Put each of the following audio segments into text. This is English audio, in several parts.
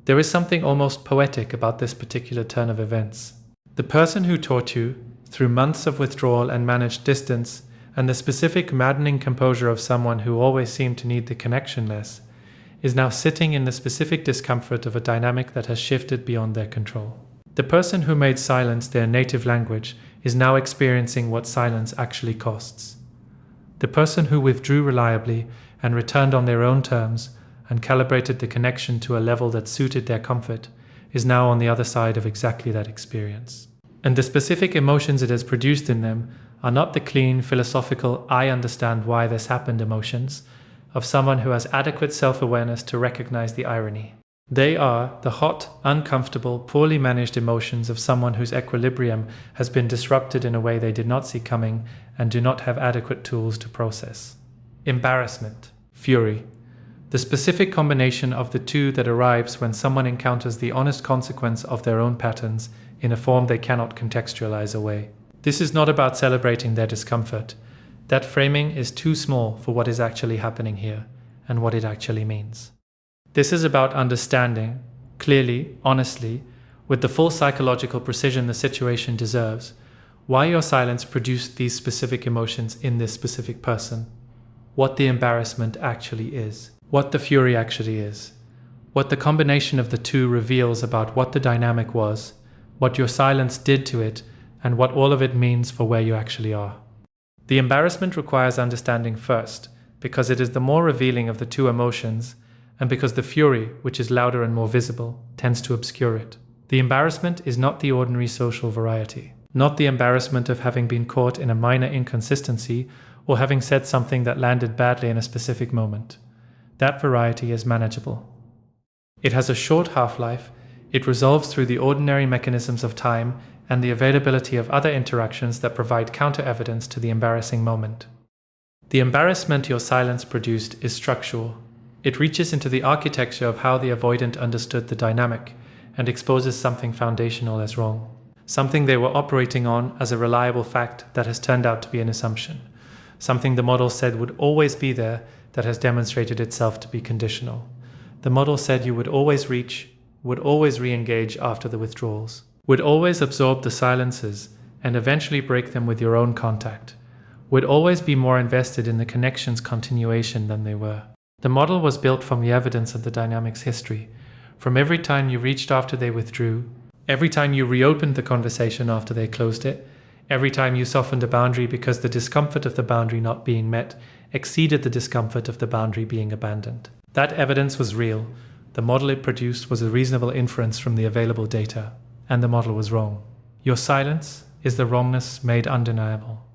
There is something almost poetic about this particular turn of events. The person who taught you, through months of withdrawal and managed distance, and the specific maddening composure of someone who always seemed to need the connection less, is now sitting in the specific discomfort of a dynamic that has shifted beyond their control. The person who made silence their native language is now experiencing what silence actually costs. The person who withdrew reliably and returned on their own terms and calibrated the connection to a level that suited their comfort is now on the other side of exactly that experience. And the specific emotions it has produced in them are not the clean, philosophical, I understand why this happened emotions of someone who has adequate self-awareness to recognize the irony. They are the hot, uncomfortable, poorly managed emotions of someone whose equilibrium has been disrupted in a way they did not see coming and do not have adequate tools to process. Embarrassment, fury, the specific combination of the two that arrives when someone encounters the honest consequence of their own patterns in a form they cannot contextualize away. This is not about celebrating their discomfort. That framing is too small for what is actually happening here and what it actually means. This is about understanding, clearly, honestly, with the full psychological precision the situation deserves, why your silence produced these specific emotions in this specific person, what the embarrassment actually is, what the fury actually is, what the combination of the two reveals about what the dynamic was, what your silence did to it, and what all of it means for where you actually are. The embarrassment requires understanding first, because it is the more revealing of the two emotions, and because the fury, which is louder and more visible, tends to obscure it. The embarrassment is not the ordinary social variety, not the embarrassment of having been caught in a minor inconsistency or having said something that landed badly in a specific moment. That variety is manageable. It has a short half-life, it resolves through the ordinary mechanisms of time and the availability of other interactions that provide counter-evidence to the embarrassing moment. The embarrassment your silence produced is structural. It reaches into the architecture of how the avoidant understood the dynamic and exposes something foundational as wrong, something they were operating on as a reliable fact that has turned out to be an assumption, something the model said would always be there that has demonstrated itself to be conditional. The model said you would always reach, would always re-engage after the withdrawals, would always absorb the silences and eventually break them with your own contact, would always be more invested in the connection's continuation than they were. The model was built from the evidence of the dynamic's history, from every time you reached after they withdrew, every time you reopened the conversation after they closed it, every time you softened a boundary because the discomfort of the boundary not being met exceeded the discomfort of the boundary being abandoned. That evidence was real. The model it produced was a reasonable inference from the available data, and the model was wrong. Your silence is the wrongness made undeniable.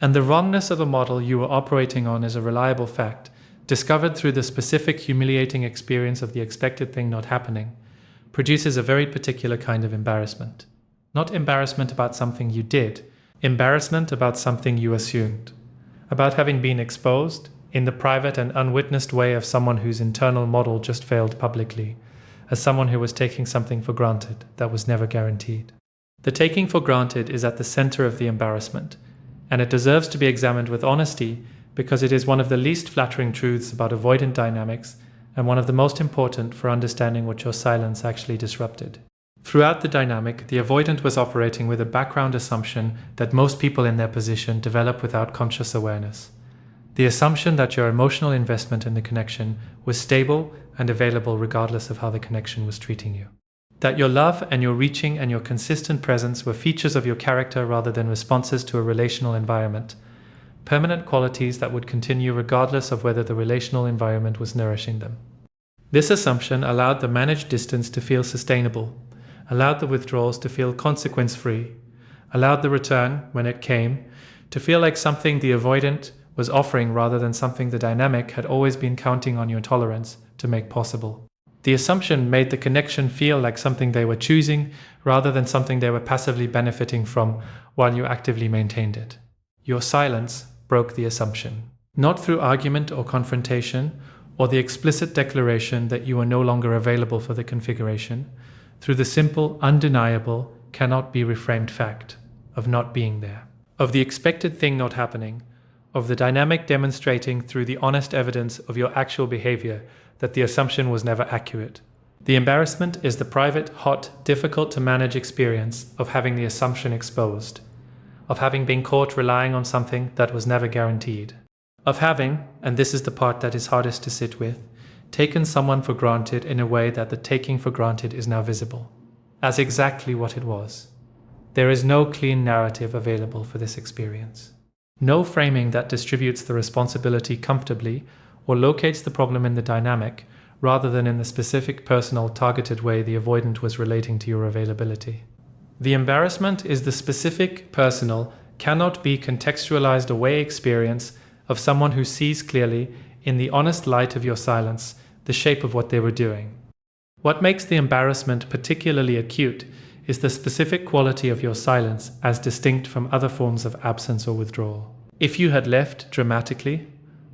And the wrongness of a model you were operating on is a reliable fact, discovered through the specific humiliating experience of the expected thing not happening, produces a very particular kind of embarrassment. Not embarrassment about something you did, embarrassment about something you assumed, about having been exposed in the private and unwitnessed way of someone whose internal model just failed publicly, as someone who was taking something for granted that was never guaranteed. The taking for granted is at the center of the embarrassment, and it deserves to be examined with honesty because it is one of the least flattering truths about avoidant dynamics and one of the most important for understanding what your silence actually disrupted. Throughout the dynamic, the avoidant was operating with a background assumption that most people in their position develop without conscious awareness. The assumption that your emotional investment in the connection was stable and available regardless of how the connection was treating you. That your love and your reaching and your consistent presence were features of your character rather than responses to a relational environment, permanent qualities that would continue regardless of whether the relational environment was nourishing them. This assumption allowed the managed distance to feel sustainable, allowed the withdrawals to feel consequence-free, allowed the return, when it came, to feel like something the avoidant was offering rather than something the dynamic had always been counting on your tolerance to make possible. The assumption made the connection feel like something they were choosing rather than something they were passively benefiting from while you actively maintained it. Your silence broke the assumption, not through argument or confrontation or the explicit declaration that you are no longer available for the configuration, through the simple, undeniable, cannot be reframed fact of not being there, of the expected thing not happening, of the dynamic demonstrating through the honest evidence of your actual behavior that the assumption was never accurate, The embarrassment is the private, hot, difficult to manage experience of having the assumption exposed, of having been caught relying on something that was never guaranteed, of having, and this is the part that is hardest to sit with, taken someone for granted in a way that the taking for granted is now visible, as exactly what it was. There is no clean narrative available for this experience. No framing that distributes the responsibility comfortably or locates the problem in the dynamic rather than in the specific personal targeted way the avoidant was relating to your availability. The embarrassment is the specific, personal, cannot be contextualized away experience of someone who sees clearly, in the honest light of your silence, the shape of what they were doing. What makes the embarrassment particularly acute is the specific quality of your silence as distinct from other forms of absence or withdrawal. If you had left dramatically,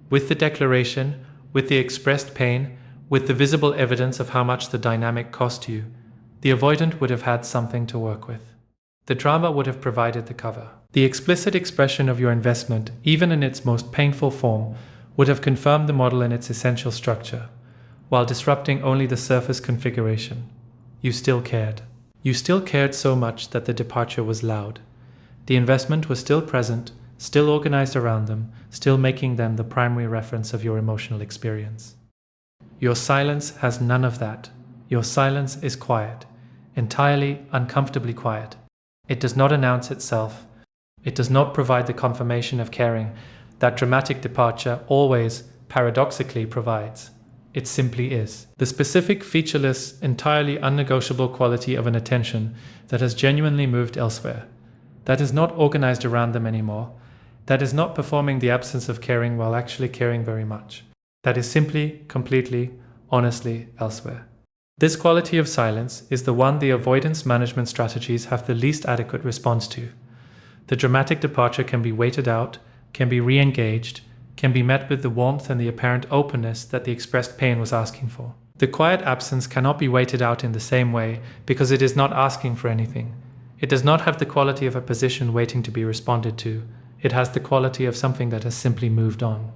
with the declaration, with the expressed pain, with the visible evidence of how much the dynamic cost you, the avoidant would have had something to work with. The drama would have provided the cover. The explicit expression of your investment, even in its most painful form, would have confirmed the model in its essential structure, while disrupting only the surface configuration. You still cared. You still cared so much that the departure was loud. The investment was still present, still organized around them, still making them the primary reference of your emotional experience. Your silence has none of that. Your silence is quiet, entirely uncomfortably quiet. It does not announce itself. It does not provide the confirmation of caring that dramatic departure always, paradoxically, provides. It simply is. The specific, featureless, entirely unnegotiable quality of an attention that has genuinely moved elsewhere, that is not organized around them anymore, that is not performing the absence of caring while actually caring very much, that is simply, completely, honestly elsewhere. This quality of silence is the one the avoidance management strategies have the least adequate response to. The dramatic departure can be waited out, can be re-engaged, can be met with the warmth and the apparent openness that the expressed pain was asking for. The quiet absence cannot be waited out in the same way because it is not asking for anything. It does not have the quality of a position waiting to be responded to. It has the quality of something that has simply moved on.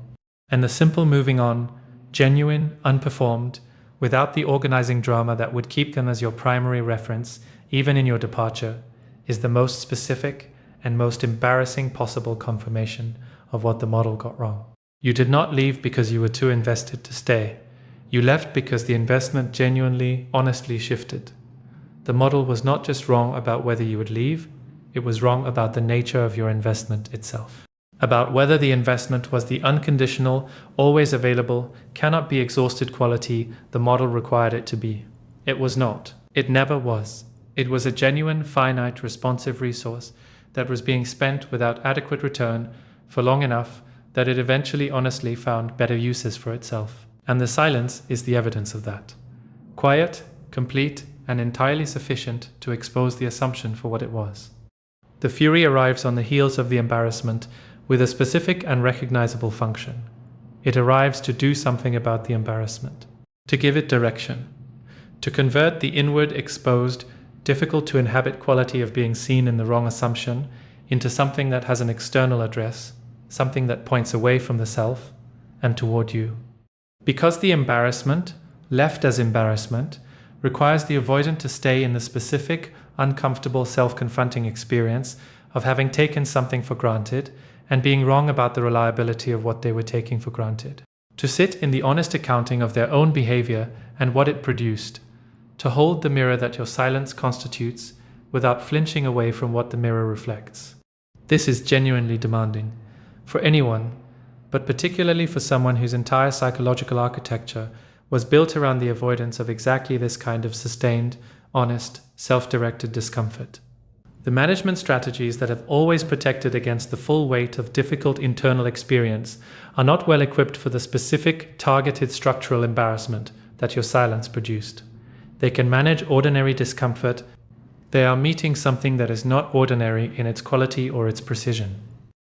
And the simple moving on, genuine, unperformed, without the organizing drama that would keep them as your primary reference, even in your departure, is the most specific and most embarrassing possible confirmation of what the model got wrong. You did not leave because you were too invested to stay. You left because the investment genuinely, honestly shifted. The model was not just wrong about whether you would leave, it was wrong about the nature of your investment itself. About whether the investment was the unconditional, always available, cannot be exhausted quality the model required it to be. It was not. It never was. It was a genuine, finite, responsive resource that was being spent without adequate return for long enough that it eventually honestly found better uses for itself. And the silence is the evidence of that. Quiet, complete, and entirely sufficient to expose the assumption for what it was. The fury arrives on the heels of the embarrassment with a specific and recognizable function. It arrives to do something about the embarrassment, to give it direction, to convert the inward, exposed, difficult to inhabit quality of being seen in the wrong assumption into something that has an external address, something that points away from the self and toward you. Because the embarrassment, left as embarrassment, requires the avoidant to stay in the specific, uncomfortable self-confronting experience of having taken something for granted and being wrong about the reliability of what they were taking for granted. To sit in the honest accounting of their own behavior and what it produced. To hold the mirror that your silence constitutes without flinching away from what the mirror reflects. This is genuinely demanding for anyone, but particularly for someone whose entire psychological architecture was built around the avoidance of exactly this kind of sustained, honest, self-directed discomfort. The management strategies that have always protected against the full weight of difficult internal experience are not well equipped for the specific, targeted structural embarrassment that your silence produced. They can manage ordinary discomfort. They are meeting something that is not ordinary in its quality or its precision.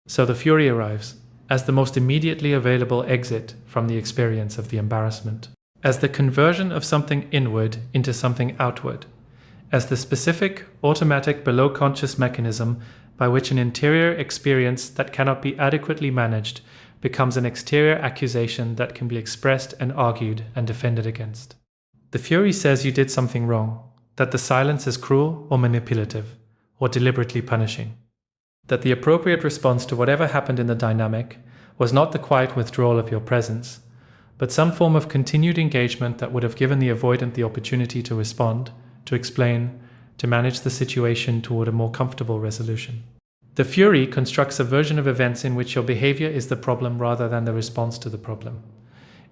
So the fury arrives as the most immediately available exit from the experience of the embarrassment, as the conversion of something inward into something outward, as the specific, automatic, below-conscious mechanism by which an interior experience that cannot be adequately managed becomes an exterior accusation that can be expressed and argued and defended against. The fury says you did something wrong, that the silence is cruel or manipulative, or deliberately punishing. That the appropriate response to whatever happened in the dynamic was not the quiet withdrawal of your presence, but some form of continued engagement that would have given the avoidant the opportunity to respond, to explain, to manage the situation toward a more comfortable resolution. The fury constructs a version of events in which your behavior is the problem rather than the response to the problem,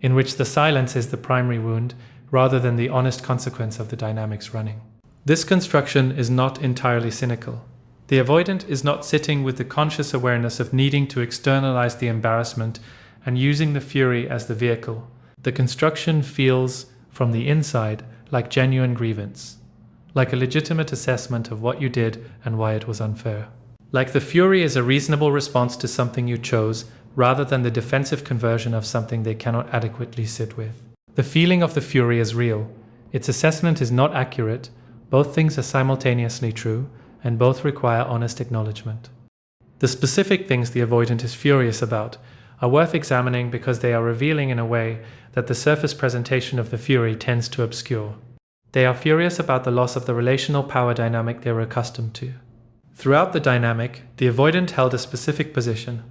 in which the silence is the primary wound rather than the honest consequence of the dynamics running. This construction is not entirely cynical. The avoidant is not sitting with the conscious awareness of needing to externalize the embarrassment and using the fury as the vehicle. The construction feels, from the inside, like genuine grievance, like a legitimate assessment of what you did and why it was unfair. Like the fury is a reasonable response to something you chose, rather than the defensive conversion of something they cannot adequately sit with. The feeling of the fury is real. Its assessment is not accurate. Both things are simultaneously true, and both require honest acknowledgement. The specific things the avoidant is furious about are worth examining because they are revealing in a way that the surface presentation of the fury tends to obscure. They are furious about the loss of the relational power dynamic they were accustomed to. Throughout the dynamic, the avoidant held a specific position,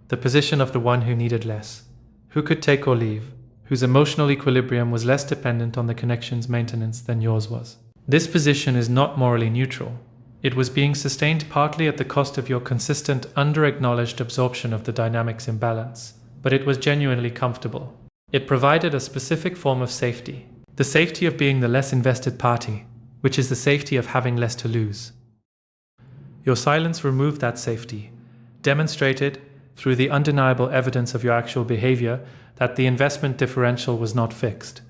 the position of the one who needed less, who could take or leave, whose emotional equilibrium was less dependent on the connection's maintenance than yours was. This position is not morally neutral. It was being sustained partly at the cost of your consistent, under-acknowledged absorption of the dynamic's imbalance, but it was genuinely comfortable. It provided a specific form of safety, the safety of being the less invested party, which is the safety of having less to lose. Your silence removed that safety, demonstrated, through the undeniable evidence of your actual behavior, that the investment differential was not fixed,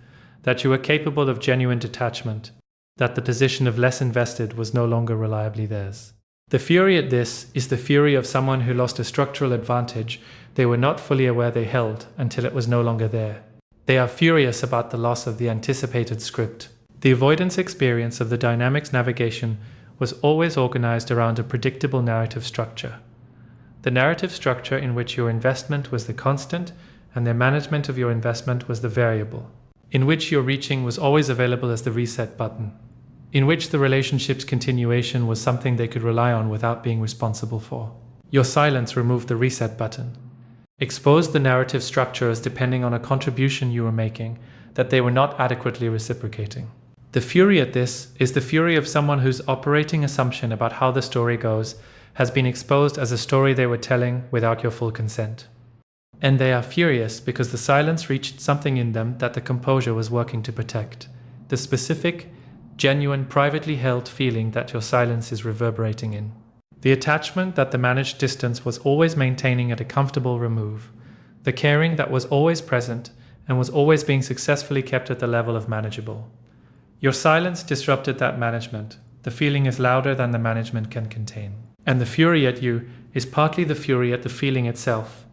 that you were capable of genuine detachment, that the position of less invested was no longer reliably theirs. The fury at this is the fury of someone who lost a structural advantage they were not fully aware they held until it was no longer there. They are furious about the loss of the anticipated script. The avoidance experience of the dynamics navigation was always organized around a predictable narrative structure. The narrative structure in which your investment was the constant and the management of your investment was the variable, in which your reaching was always available as the reset button, in which the relationship's continuation was something they could rely on without being responsible for. Your silence removed the reset button, exposed the narrative structure as depending on a contribution you were making that they were not adequately reciprocating. The fury at this is the fury of someone whose operating assumption about how the story goes has been exposed as a story they were telling without your full consent. And they are furious because the silence reached something in them that the composure was working to protect, the specific, genuine, privately held feeling that your silence is reverberating in. The attachment that the managed distance was always maintaining at a comfortable remove, the caring that was always present and was always being successfully kept at the level of manageable. Your silence disrupted that management. The feeling is louder than the management can contain. And the fury at you is partly the fury at the feeling itself,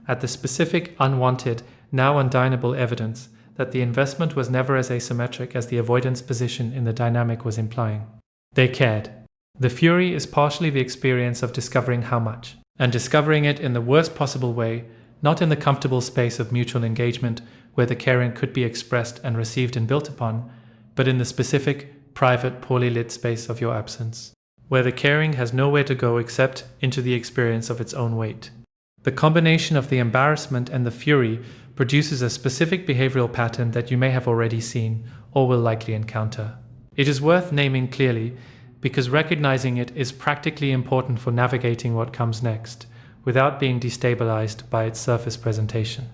at the specific, unwanted, now undeniable evidence that the investment was never as asymmetric as the avoidance position in the dynamic was implying. They cared. The fury is partially the experience of discovering how much, and discovering it in the worst possible way, not in the comfortable space of mutual engagement where the caring could be expressed and received and built upon, but in the specific, private, poorly lit space of your absence, where the caring has nowhere to go except into the experience of its own weight. The combination of the embarrassment and the fury produces a specific behavioral pattern that you may have already seen or will likely encounter. It is worth naming clearly because recognizing it is practically important for navigating what comes next without being destabilized by its surface presentation.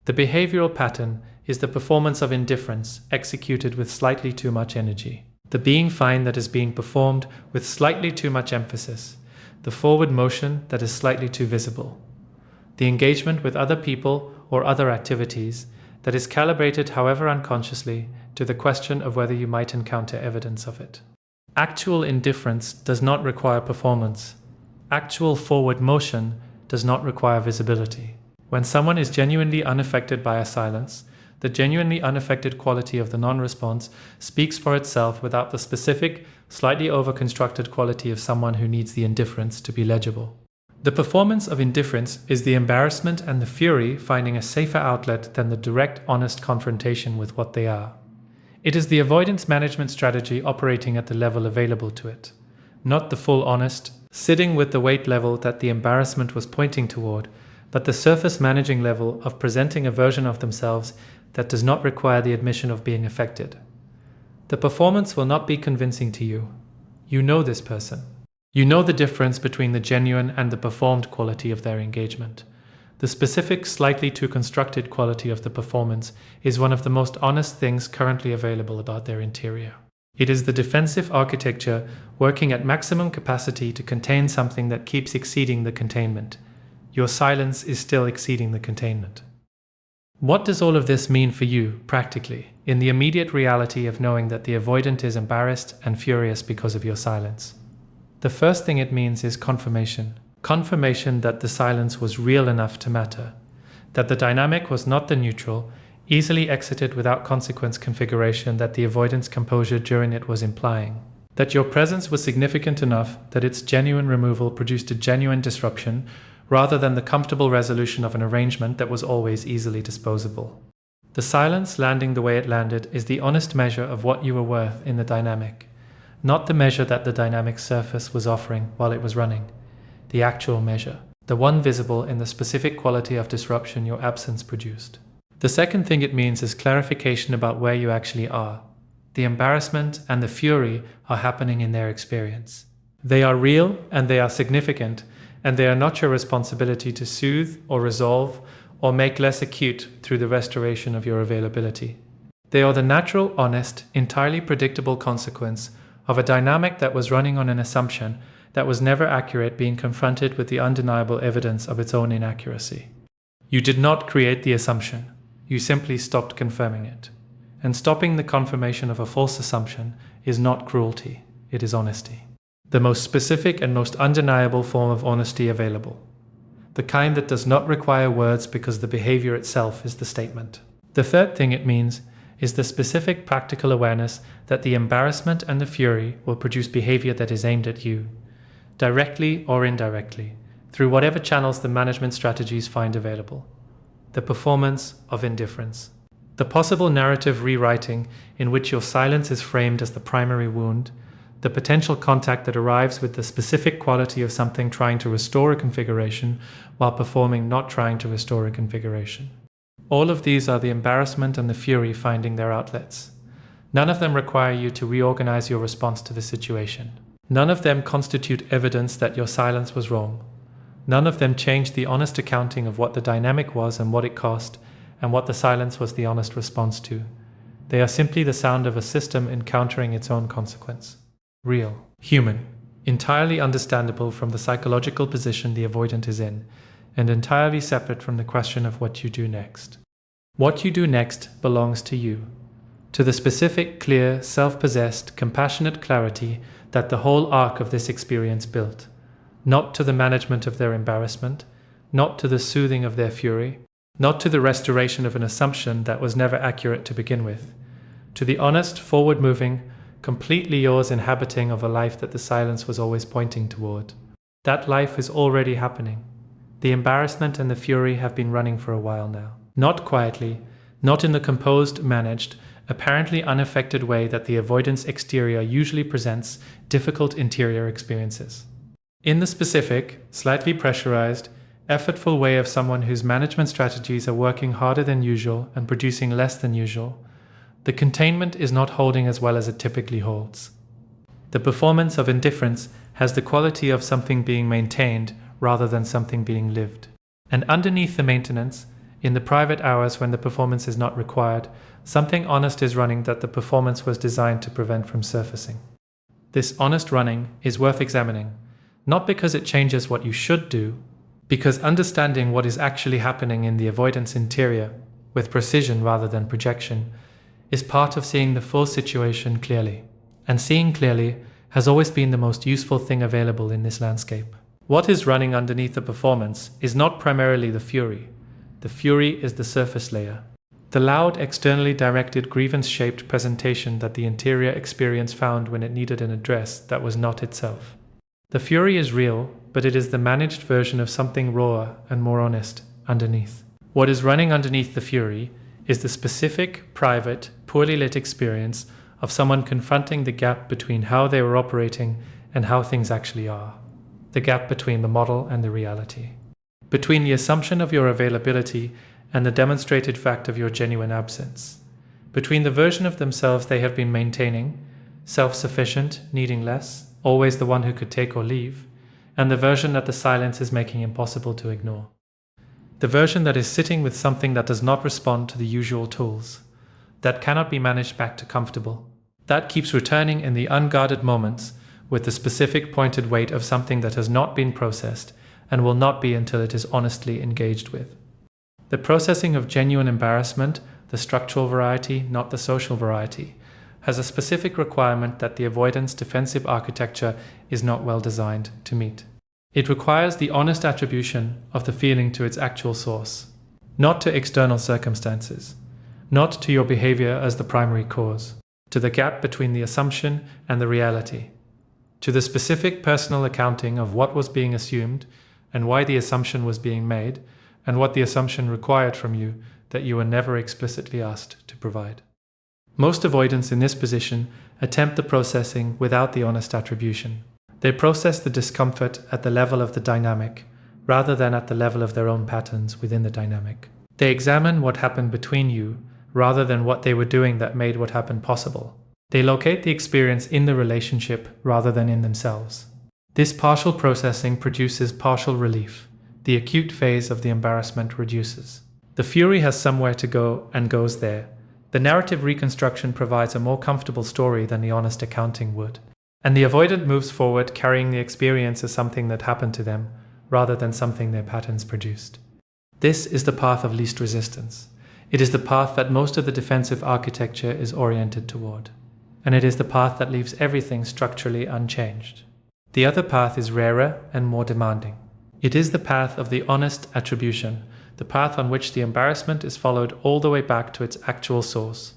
The behavioral pattern is the performance of indifference executed with slightly too much energy, the being fine that is being performed with slightly too much emphasis, the forward motion that is slightly too visible, the engagement with other people or other activities that is calibrated, however unconsciously, to the question of whether you might encounter evidence of it. Actual indifference does not require performance. Actual forward motion does not require visibility. When someone is genuinely unaffected by a silence, the genuinely unaffected quality of the non-response speaks for itself without the specific, slightly over-constructed quality of someone who needs the indifference to be legible. The performance of indifference is the embarrassment and the fury finding a safer outlet than the direct, honest confrontation with what they are. It is the avoidance management strategy operating at the level available to it, not the full honest, sitting with the weight level that the embarrassment was pointing toward, but the surface managing level of presenting a version of themselves that does not require the admission of being affected. The performance will not be convincing to you. You know this person. You know the difference between the genuine and the performed quality of their engagement. The specific, slightly too constructed quality of the performance is one of the most honest things currently available about their interior. It is the defensive architecture working at maximum capacity to contain something that keeps exceeding the containment. Your silence is still exceeding the containment. What does all of this mean for you, practically, in the immediate reality of knowing that the avoidant is embarrassed and furious because of your silence? The first thing it means is confirmation. Confirmation that the silence was real enough to matter, that the dynamic was not the neutral, easily exited without consequence configuration that the avoidance composure during it was implying, that your presence was significant enough that its genuine removal produced a genuine disruption rather than the comfortable resolution of an arrangement that was always easily disposable. The silence landing the way it landed is the honest measure of what you were worth in the dynamic, not the measure that the dynamic surface was offering while it was running. The actual measure, the one visible in the specific quality of disruption your absence produced. The second thing it means is clarification about where you actually are. The embarrassment and the fury are happening in their experience. They are real and they are significant, and they are not your responsibility to soothe or resolve or make less acute through the restoration of your availability. They are the natural, honest, entirely predictable consequence of a dynamic that was running on an assumption that was never accurate being confronted with the undeniable evidence of its own inaccuracy. You did not create the assumption, you simply stopped confirming it. And stopping the confirmation of a false assumption is not cruelty, it is honesty. The most specific and most undeniable form of honesty available. The kind that does not require words because the behavior itself is the statement. The third thing it means is the specific practical awareness that the embarrassment and the fury will produce behavior that is aimed at you, directly or indirectly, through whatever channels the management strategies find available. The performance of indifference. The possible narrative rewriting in which your silence is framed as the primary wound, the potential contact that arrives with the specific quality of something trying to restore a configuration while performing not trying to restore a configuration. All of these are the embarrassment and the fury finding their outlets. None of them require you to reorganize your response to the situation. None of them constitute evidence that your silence was wrong. None of them change the honest accounting of what the dynamic was and what it cost, and what the silence was the honest response to. They are simply the sound of a system encountering its own consequence. Real, human, entirely understandable from the psychological position the avoidant is in, and entirely separate from the question of what you do next. What you do next belongs to you, to the specific, clear, self-possessed, compassionate clarity that the whole arc of this experience built, not to the management of their embarrassment, not to the soothing of their fury, not to the restoration of an assumption that was never accurate to begin with, to the honest, forward-moving, completely yours inhabiting of a life that the silence was always pointing toward. That life is already happening. The embarrassment and the fury have been running for a while now. Not quietly, not in the composed, managed, apparently unaffected way that the avoidance exterior usually presents difficult interior experiences. In the specific, slightly pressurized, effortful way of someone whose management strategies are working harder than usual and producing less than usual, the containment is not holding as well as it typically holds. The performance of indifference has the quality of something being maintained rather than something being lived. And underneath the maintenance, in the private hours when the performance is not required, something honest is running that the performance was designed to prevent from surfacing. This honest running is worth examining, not because it changes what you should do, because understanding what is actually happening in the avoidance interior, with precision rather than projection, is part of seeing the full situation clearly. And seeing clearly has always been the most useful thing available in this landscape. What is running underneath the performance is not primarily the fury. The fury is the surface layer. The loud, externally directed, grievance-shaped presentation that the interior experience found when it needed an address that was not itself. The fury is real, but it is the managed version of something rawer and more honest underneath. What is running underneath the fury is the specific, private, poorly lit experience of someone confronting the gap between how they were operating and how things actually are. The gap between the model and the reality. Between the assumption of your availability and the demonstrated fact of your genuine absence. Between the version of themselves they have been maintaining, self-sufficient, needing less, always the one who could take or leave, and the version that the silence is making impossible to ignore. The version that is sitting with something that does not respond to the usual tools, that cannot be managed back to comfortable, that keeps returning in the unguarded moments with the specific pointed weight of something that has not been processed and will not be until it is honestly engaged with. The processing of genuine embarrassment, the structural variety, not the social variety, has a specific requirement that the avoidance defensive architecture is not well designed to meet. It requires the honest attribution of the feeling to its actual source, not to external circumstances, not to your behavior as the primary cause, to the gap between the assumption and the reality, to the specific personal accounting of what was being assumed and why the assumption was being made, and what the assumption required from you that you were never explicitly asked to provide. Most avoidants in this position attempt the processing without the honest attribution. They process the discomfort at the level of the dynamic, rather than at the level of their own patterns within the dynamic. They examine what happened between you, rather than what they were doing that made what happened possible. They locate the experience in the relationship rather than in themselves. This partial processing produces partial relief. The acute phase of the embarrassment reduces. The fury has somewhere to go and goes there. The narrative reconstruction provides a more comfortable story than the honest accounting would. And the avoidant moves forward carrying the experience as something that happened to them, rather than something their patterns produced. This is the path of least resistance. It is the path that most of the defensive architecture is oriented toward. And it is the path that leaves everything structurally unchanged. The other path is rarer and more demanding. It is the path of the honest attribution, the path on which the embarrassment is followed all the way back to its actual source,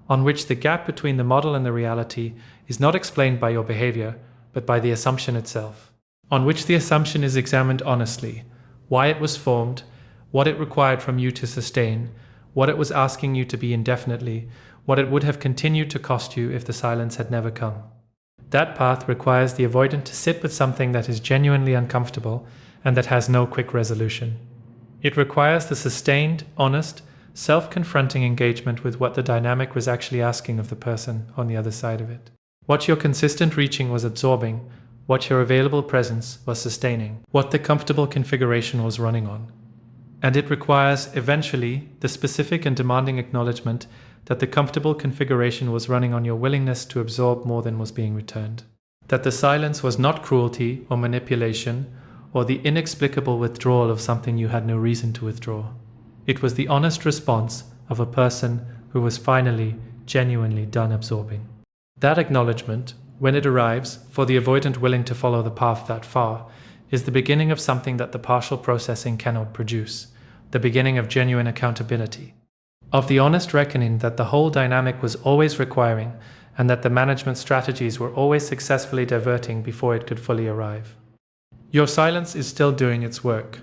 on which the gap between the model and the reality is not explained by your behavior, but by the assumption itself, on which the assumption is examined honestly, why it was formed, what it required from you to sustain, what it was asking you to be indefinitely, what it would have continued to cost you if the silence had never come. That path requires the avoidant to sit with something that is genuinely uncomfortable and that has no quick resolution. It requires the sustained, honest, self-confronting engagement with what the dynamic was actually asking of the person on the other side of it. What your consistent reaching was absorbing, what your available presence was sustaining, what the comfortable configuration was running on. And it requires, eventually, the specific and demanding acknowledgement that the comfortable configuration was running on your willingness to absorb more than was being returned. That the silence was not cruelty or manipulation or the inexplicable withdrawal of something you had no reason to withdraw. It was the honest response of a person who was finally, genuinely done absorbing. That acknowledgement, when it arrives, for the avoidant willing to follow the path that far, is the beginning of something that the partial processing cannot produce, the beginning of genuine accountability, of the honest reckoning that the whole dynamic was always requiring and that the management strategies were always successfully diverting before it could fully arrive. Your silence is still doing its work.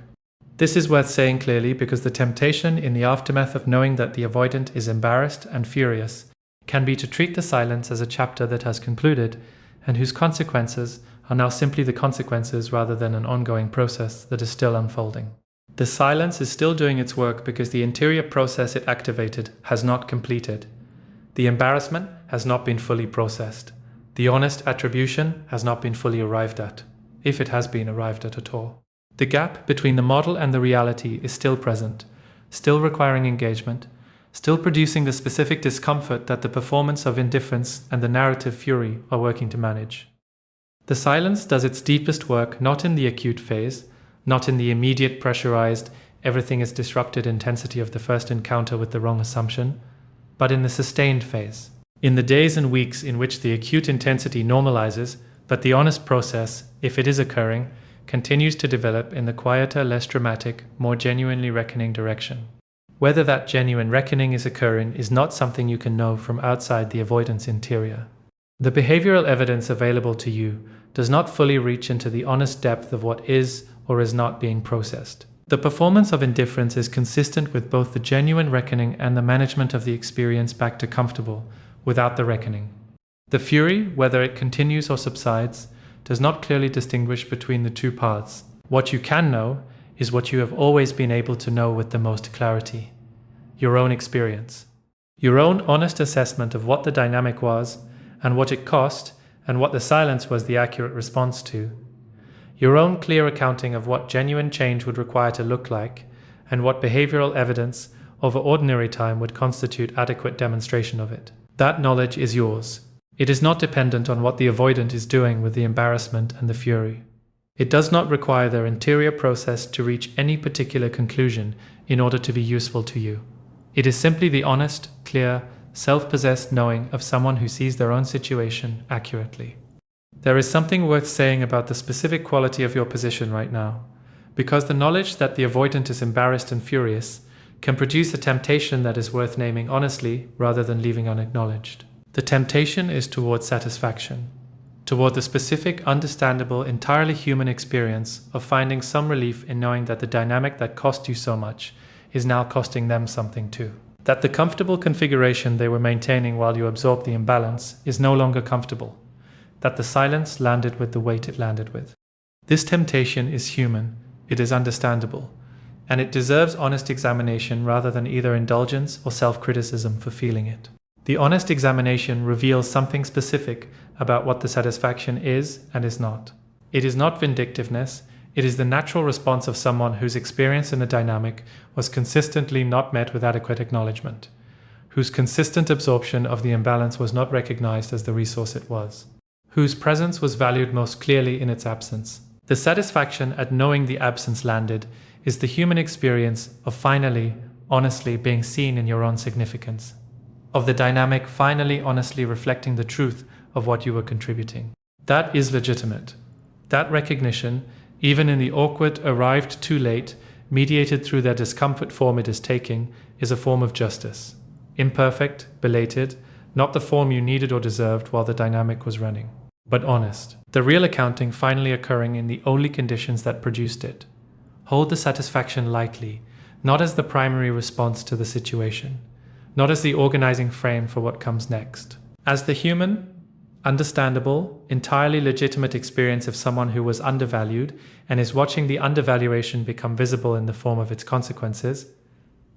This is worth saying clearly because the temptation in the aftermath of knowing that the avoidant is embarrassed and furious can be to treat the silence as a chapter that has concluded and whose consequences are now simply the consequences rather than an ongoing process that is still unfolding. The silence is still doing its work because the interior process it activated has not completed. The embarrassment has not been fully processed. The honest attribution has not been fully arrived at, if it has been arrived at all. The gap between the model and the reality is still present, still requiring engagement, still producing the specific discomfort that the performance of indifference and the narrative fury are working to manage. The silence does its deepest work not in the acute phase, not in the immediate pressurized, everything is disrupted intensity of the first encounter with the wrong assumption, but in the sustained phase, in the days and weeks in which the acute intensity normalizes, but the honest process, if it is occurring, continues to develop in the quieter, less dramatic, more genuinely reckoning direction. Whether that genuine reckoning is occurring is not something you can know from outside the avoidance interior. The behavioral evidence available to you does not fully reach into the honest depth of what is or is not being processed. The performance of indifference is consistent with both the genuine reckoning and the management of the experience back to comfortable, without the reckoning. The fury, whether it continues or subsides, does not clearly distinguish between the two paths. What you can know is what you have always been able to know with the most clarity: your own experience. Your own honest assessment of what the dynamic was, and what it cost, and what the silence was the accurate response to. Your own clear accounting of what genuine change would require to look like, and what behavioral evidence over ordinary time would constitute adequate demonstration of it. That knowledge is yours. It is not dependent on what the avoidant is doing with the embarrassment and the fury. It does not require their interior process to reach any particular conclusion in order to be useful to you. It is simply the honest, clear, self-possessed knowing of someone who sees their own situation accurately. There is something worth saying about the specific quality of your position right now, because the knowledge that the avoidant is embarrassed and furious can produce a temptation that is worth naming honestly rather than leaving unacknowledged. The temptation is toward satisfaction, toward the specific, understandable, entirely human experience of finding some relief in knowing that the dynamic that cost you so much is now costing them something too. That the comfortable configuration they were maintaining while you absorbed the imbalance is no longer comfortable. That the silence landed with the weight it landed with. This temptation is human, it is understandable, and it deserves honest examination rather than either indulgence or self-criticism for feeling it. The honest examination reveals something specific about what the satisfaction is and is not. It is not vindictiveness, it is the natural response of someone whose experience in the dynamic was consistently not met with adequate acknowledgement, whose consistent absorption of the imbalance was not recognized as the resource it was, whose presence was valued most clearly in its absence. The satisfaction at knowing the absence landed is the human experience of finally, honestly being seen in your own significance, of the dynamic finally honestly reflecting the truth of what you were contributing. That is legitimate. That recognition, even in the awkward, arrived too late, mediated through their discomfort form it is taking, is a form of justice. Imperfect, belated, not the form you needed or deserved while the dynamic was running, but honest. The real accounting finally occurring in the only conditions that produced it. Hold the satisfaction lightly, not as the primary response to the situation, not as the organizing frame for what comes next. As the human, understandable, entirely legitimate experience of someone who was undervalued and is watching the undervaluation become visible in the form of its consequences,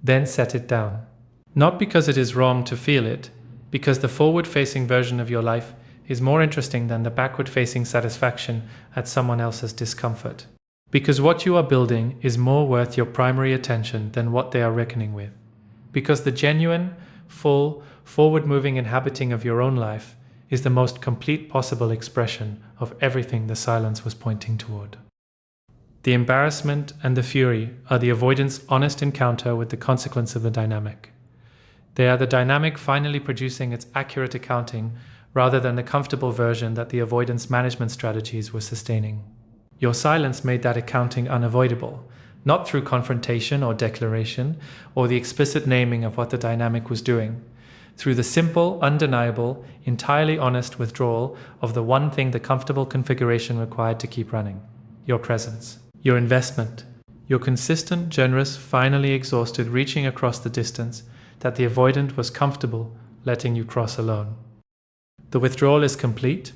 then set it down. Not because it is wrong to feel it, because the forward-facing version of your life is more interesting than the backward-facing satisfaction at someone else's discomfort. Because what you are building is more worth your primary attention than what they are reckoning with. Because the genuine, full, forward-moving inhabiting of your own life is the most complete possible expression of everything the silence was pointing toward. The embarrassment and the fury are the avoidant's honest encounter with the consequence of the dynamic. They are the dynamic finally producing its accurate accounting rather than the comfortable version that the avoidance management strategies were sustaining. Your silence made that accounting unavoidable, not through confrontation or declaration or the explicit naming of what the dynamic was doing, through the simple, undeniable, entirely honest withdrawal of the one thing the comfortable configuration required to keep running: your presence, your investment, your consistent, generous, finally exhausted reaching across the distance that the avoidant was comfortable letting you cross alone. The withdrawal is complete,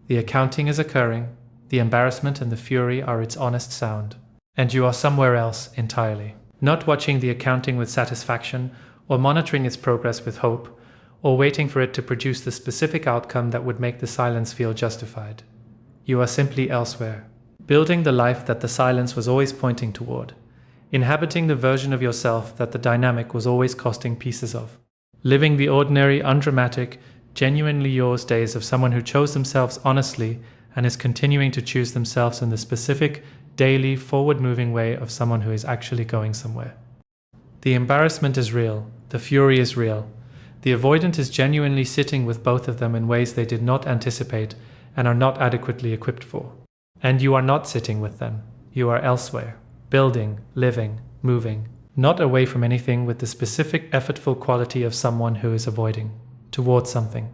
the accounting is occurring, the embarrassment and the fury are its honest sound, and you are somewhere else entirely, not watching the accounting with satisfaction or monitoring its progress with hope, or waiting for it to produce the specific outcome that would make the silence feel justified. You are simply elsewhere, building the life that the silence was always pointing toward, inhabiting the version of yourself that the dynamic was always costing pieces of, living the ordinary, undramatic, genuinely yours days of someone who chose themselves honestly and is continuing to choose themselves in the specific, daily, forward-moving way of someone who is actually going somewhere. The embarrassment is real, the fury is real. The avoidant is genuinely sitting with both of them in ways they did not anticipate and are not adequately equipped for. And you are not sitting with them. You are elsewhere, building, living, moving, not away from anything, with the specific effortful quality of someone who is avoiding, towards something.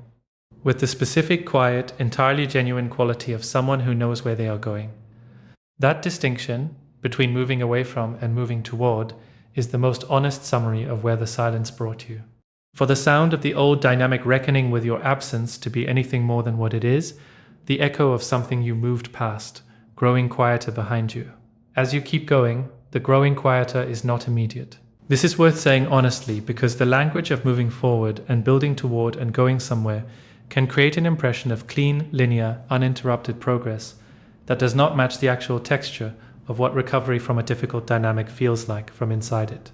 With the specific, quiet, entirely genuine quality of someone who knows where they are going. That distinction, between moving away from and moving toward, is the most honest summary of where the silence brought you. For the sound of the old dynamic reckoning with your absence to be anything more than what it is, the echo of something you moved past, growing quieter behind you. As you keep going, the growing quieter is not immediate. This is worth saying honestly because the language of moving forward and building toward and going somewhere can create an impression of clean, linear, uninterrupted progress that does not match the actual texture of what recovery from a difficult dynamic feels like from inside it.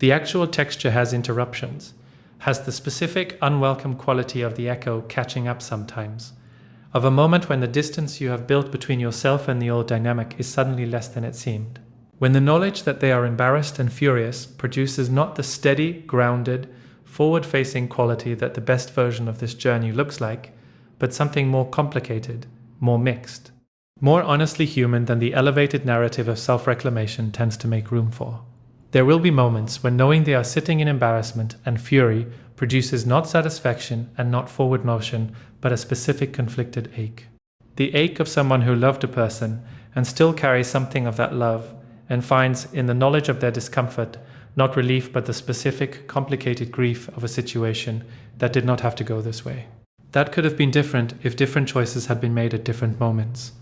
The actual texture has interruptions, has the specific unwelcome quality of the echo catching up sometimes, of a moment when the distance you have built between yourself and the old dynamic is suddenly less than it seemed. When the knowledge that they are embarrassed and furious produces not the steady, grounded, forward-facing quality that the best version of this journey looks like, but something more complicated, more mixed, more honestly human than the elevated narrative of self-reclamation tends to make room for. There will be moments when knowing they are sitting in embarrassment and fury produces not satisfaction and not forward motion, but a specific conflicted ache. The ache of someone who loved a person and still carries something of that love and finds in the knowledge of their discomfort not relief but the specific, complicated grief of a situation that did not have to go this way. That could have been different if different choices had been made at different moments.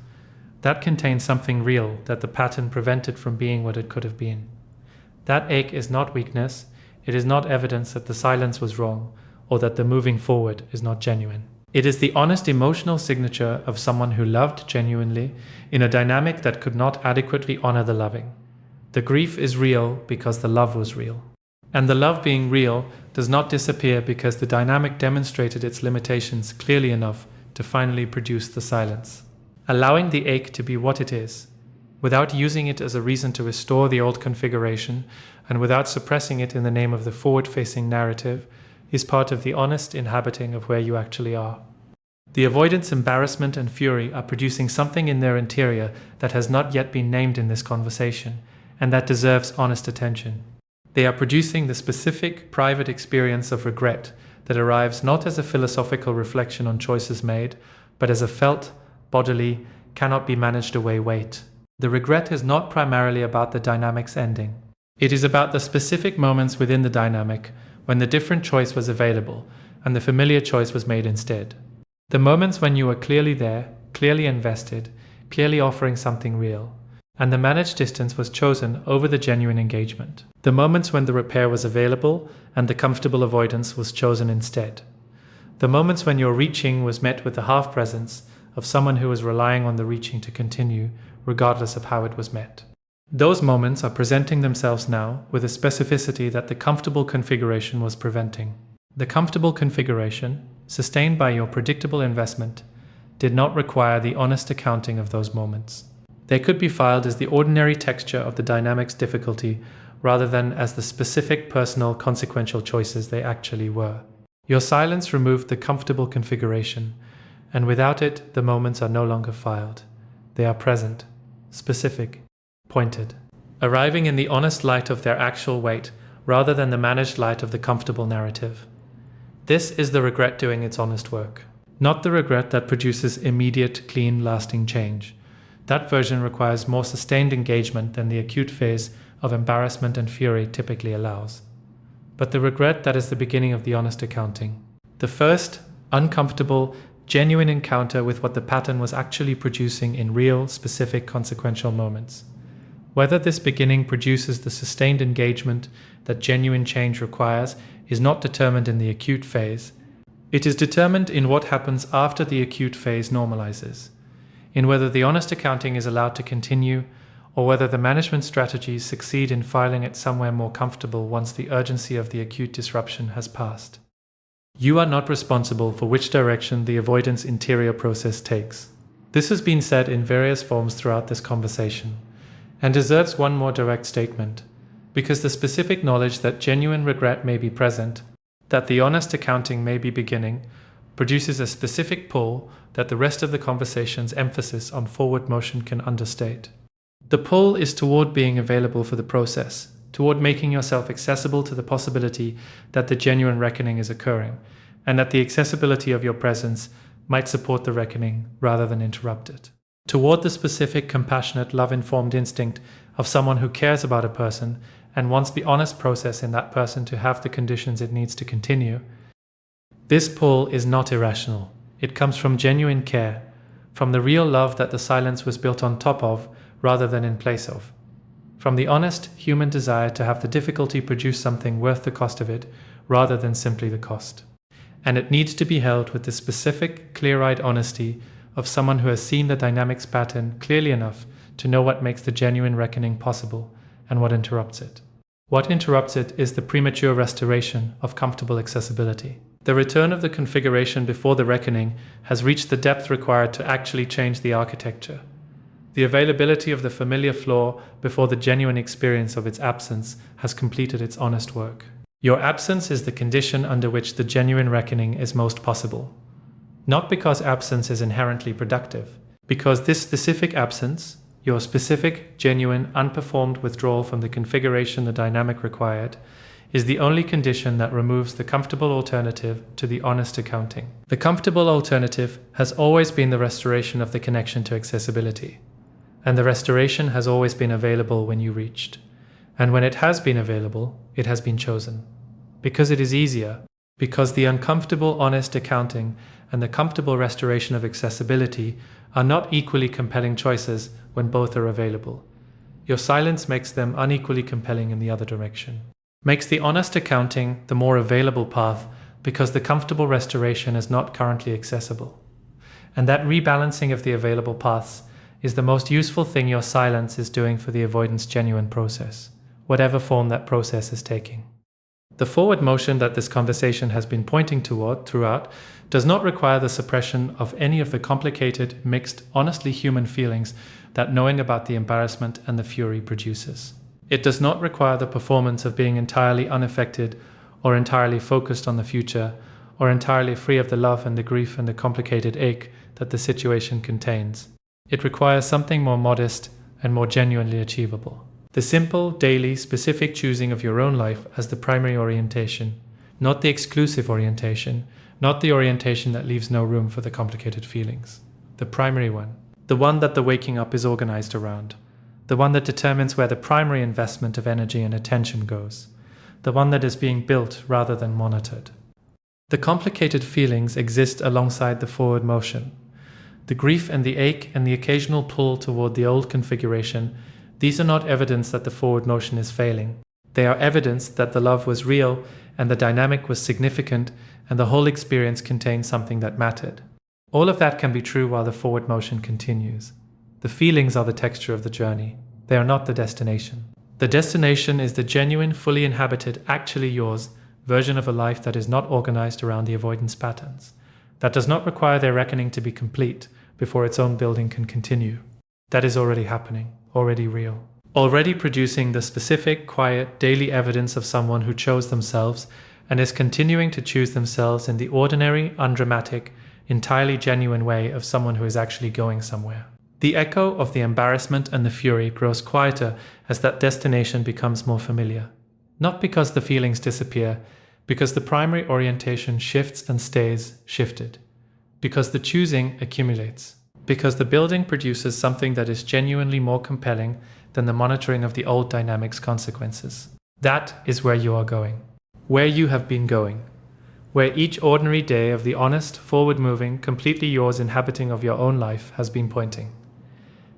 That contains something real that the pattern prevented from being what it could have been. That ache is not weakness, it is not evidence that the silence was wrong or that the moving forward is not genuine. It is the honest emotional signature of someone who loved genuinely in a dynamic that could not adequately honor the loving. The grief is real because the love was real. And the love being real does not disappear because the dynamic demonstrated its limitations clearly enough to finally produce the silence. Allowing the ache to be what it is, without using it as a reason to restore the old configuration, and without suppressing it in the name of the forward-facing narrative, is part of the honest inhabiting of where you actually are. The avoidance, embarrassment, and fury are producing something in their interior that has not yet been named in this conversation, and that deserves honest attention. They are producing the specific, private experience of regret that arrives not as a philosophical reflection on choices made, but as a felt, bodily, cannot be managed away weight. The regret is not primarily about the dynamic's ending. It is about the specific moments within the dynamic when the different choice was available and the familiar choice was made instead. The moments when you were clearly there, clearly invested, clearly offering something real, and the managed distance was chosen over the genuine engagement. The moments when the repair was available and the comfortable avoidance was chosen instead. The moments when your reaching was met with the half-presence of someone who was relying on the reaching to continue, regardless of how it was met. Those moments are presenting themselves now with a specificity that the comfortable configuration was preventing. The comfortable configuration, sustained by your predictable investment, did not require the honest accounting of those moments. They could be filed as the ordinary texture of the dynamic's difficulty rather than as the specific personal consequential choices they actually were. Your silence removed the comfortable configuration, and without it, the moments are no longer filed. They are present, specific, pointed, arriving in the honest light of their actual weight rather than the managed light of the comfortable narrative. This is the regret doing its honest work, not the regret that produces immediate, clean, lasting change. That version requires more sustained engagement than the acute phase of embarrassment and fury typically allows. But the regret that is the beginning of the honest accounting. The first, uncomfortable, genuine encounter with what the pattern was actually producing in real, specific, consequential moments. Whether this beginning produces the sustained engagement that genuine change requires is not determined in the acute phase. It is determined in what happens after the acute phase normalizes, in whether the honest accounting is allowed to continue, or whether the management strategies succeed in filing it somewhere more comfortable once the urgency of the acute disruption has passed. You are not responsible for which direction the avoidance interior process takes. This has been said in various forms throughout this conversation, and deserves one more direct statement, because the specific knowledge that genuine regret may be present, that the honest accounting may be beginning, produces a specific pull that the rest of the conversation's emphasis on forward motion can understate. The pull is toward being available for the process, toward making yourself accessible to the possibility that the genuine reckoning is occurring, and that the accessibility of your presence might support the reckoning rather than interrupt it. toward the specific, compassionate, love-informed instinct of someone who cares about a person and wants the honest process in that person to have the conditions it needs to continue. This pull is not irrational. It comes from genuine care, from the real love that the silence was built on top of rather than in place of, from the honest human desire to have the difficulty produce something worth the cost of it rather than simply the cost. And it needs to be held with the specific, clear-eyed honesty of someone who has seen the dynamics pattern clearly enough to know what makes the genuine reckoning possible and what interrupts it. What interrupts it is the premature restoration of comfortable accessibility. The return of the configuration before the reckoning has reached the depth required to actually change the architecture. The availability of the familiar flaw before the genuine experience of its absence has completed its honest work. Your absence is the condition under which the genuine reckoning is most possible. Not because absence is inherently productive, because this specific absence, your specific, genuine, unperformed withdrawal from the configuration the dynamic required, is the only condition that removes the comfortable alternative to the honest accounting. The comfortable alternative has always been the restoration of the connection to accessibility. And the restoration has always been available when you reached. And when it has been available, it has been chosen. Because it is easier, because the uncomfortable honest accounting and the comfortable restoration of accessibility are not equally compelling choices when both are available. Your silence makes them unequally compelling in the other direction. Makes the honest accounting the more available path because the comfortable restoration is not currently accessible. And that rebalancing of the available paths is the most useful thing your silence is doing for the avoidance genuine process, whatever form that process is taking. The forward motion that this conversation has been pointing toward throughout does not require the suppression of any of the complicated, mixed, honestly human feelings that knowing about the embarrassment and the fury produces. It does not require the performance of being entirely unaffected or entirely focused on the future or entirely free of the love and the grief and the complicated ache that the situation contains. It requires something more modest and more genuinely achievable. The simple, daily, specific choosing of your own life as the primary orientation, not the exclusive orientation, not the orientation that leaves no room for the complicated feelings. The primary one, the one that the waking up is organized around, the one that determines where the primary investment of energy and attention goes, the one that is being built rather than monitored. The complicated feelings exist alongside the forward motion. The grief and the ache and the occasional pull toward the old configuration, these are not evidence that the forward motion is failing. They are evidence that the love was real and the dynamic was significant and the whole experience contained something that mattered. All of that can be true while the forward motion continues. The feelings are the texture of the journey. They are not the destination. The destination is the genuine, fully inhabited, actually yours version of a life that is not organized around the avoidance patterns, that does not require their reckoning to be complete before its own building can continue. That is already happening, already real. Already producing the specific, quiet, daily evidence of someone who chose themselves and is continuing to choose themselves in the ordinary, undramatic, entirely genuine way of someone who is actually going somewhere. The echo of the embarrassment and the fury grows quieter as that destination becomes more familiar. Not because the feelings disappear, because the primary orientation shifts and stays shifted. Because the choosing accumulates. Because the building produces something that is genuinely more compelling than the monitoring of the old dynamics consequences. That is where you are going. Where you have been going. Where each ordinary day of the honest, forward-moving, completely yours inhabiting of your own life has been pointing.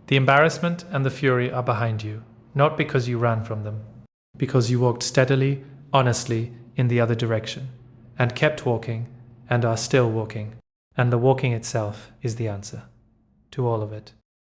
The embarrassment and the fury are behind you, not because you ran from them, because you walked steadily, honestly, in the other direction, and kept walking, and are still walking, and the walking itself is the answer to all of it.